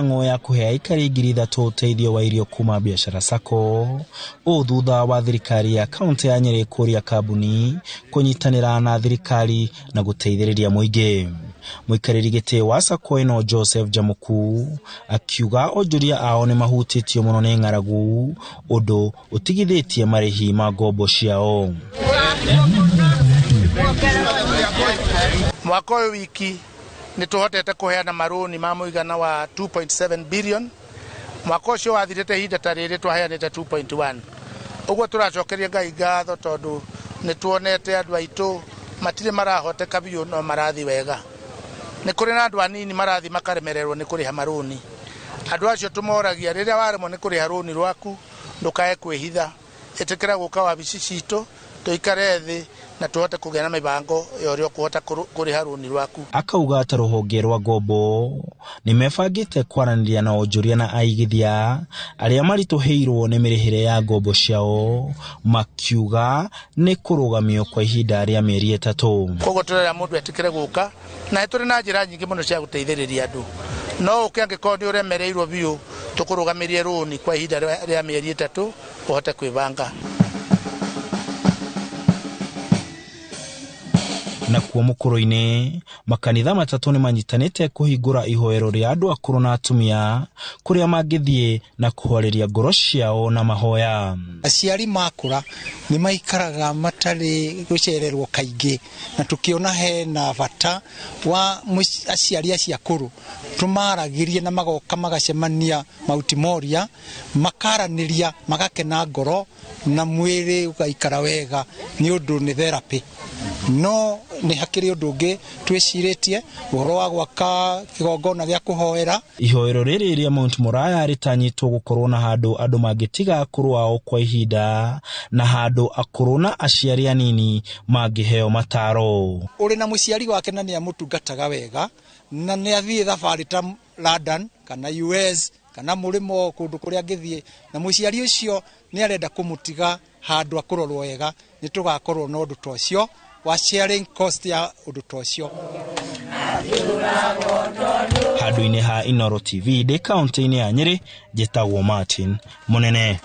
mĩhang'o ya kũhe aikari 3,000 ũteithio wa irio kuma Biashara Sacco thutha wa thirikari ya kaunti ya Nyeri kũria kambuni kũnyitanĩra na thirikari na gũteithĩrĩria mũingĩ. Mũikarĩri gĩtĩ wa Sacco ĩno Joseph Jamuku akiuga onjoria ao nĩ mahutĩtio mũno nĩ ng'aragu ũndũ ũtigithĩtie marĩhi ma ngombo ciao. Mwaka ũyũ wiki nĩtũhotete kũheana marũni ma mũigana wa 2.7 billion. Mwaka ũcio wathirĩte ihinda ta rĩrĩ twaheanĩte 2.1. Ũguo tũracokeria Ngai ngatho tondũ nĩtuonete andũ aitũ matirĩ marahoteka biũ no marathi wega. Nĩ kũrĩ na andũ anini marathi makaremererwo nĩ kũrĩha marũni. Andũ acio tũmoragia rĩrĩa waremwo nĩ kũrĩha rũni rwaku ndũkae kwĩhitha. Ĩtĩkĩra gũka wabici citũ tũikare thĩ na tuhote kũgĩa na mĩbango ya ũrĩa ũkũhota kũrĩha rũni rwaku. Akauga ta rũhonge rwa ngombo nĩmebangĩte kwaranĩria na onjoria na aigithia arĩa maritũhĩirwo nĩ mĩrĩhĩre ya ngombo ciao, makiuga nĩ kũrũgamio kwa ihinda rĩa mĩeri 3. Koguo tũrera mũndũ etĩkĩre gũka na tũrĩ na njĩra nyingĩ mũno cia gũteithĩrĩria andũ. No ũke angĩkorwo nĩ ũremereirwo biũ tũkũrũgamĩrie rũni kwa ihinda rĩa mĩeri 3 ũhote kwĩbanga. Na kuo mũkũrũ-inĩ makanitha matatũ nĩ manyitanĩte kũhingũra ihoero rĩa andũ akũrũ na atumia kũrĩa mangĩthiĩ na kũhoreria ngoro ciao na mahoya. Aciari makũra nĩ maikaraga matarĩ gũcererwo kaingĩ na tũkĩona hena bata wa aciari acio akũrũ tũmaragĩrie na magoka magacemania mautimoria makaranĩria magakena ngoro na mwĩrĩ ũgaikara wega nĩ ũndũ nĩ therapy. No nĩ hakĩrĩ ũndũ ũngĩ twĩcirĩtie ũhoro wa gwaka kĩgongona gĩa kũhoera. Ihoero rĩrĩ rĩa Mount Moraya rĩtanyĩtwo gũkorwo na handũ andũ mangĩtiga akũrũ ao kwa ihinda na handũ akũrũ na aciari anini mangĩheo mataro. Ũrĩ na mũciari wake na nĩ amũtungataga wega na nĩ athiĩ thabarĩ ta London kana US kana mũrĩmo kũndũ kũrĩa angĩthiĩ na mũciari ũcio nĩ arenda kũmũtiga handũ akũrorwo wega, nĩ tũgakorwo na ũndũ ta ũcio wa sharing cost ya ũndũ ta ũcio. Handũ-inĩ ha Inoro TV ndĩ kaunti-inĩ ya Nyeri, njĩtagwo Martin Mũnene.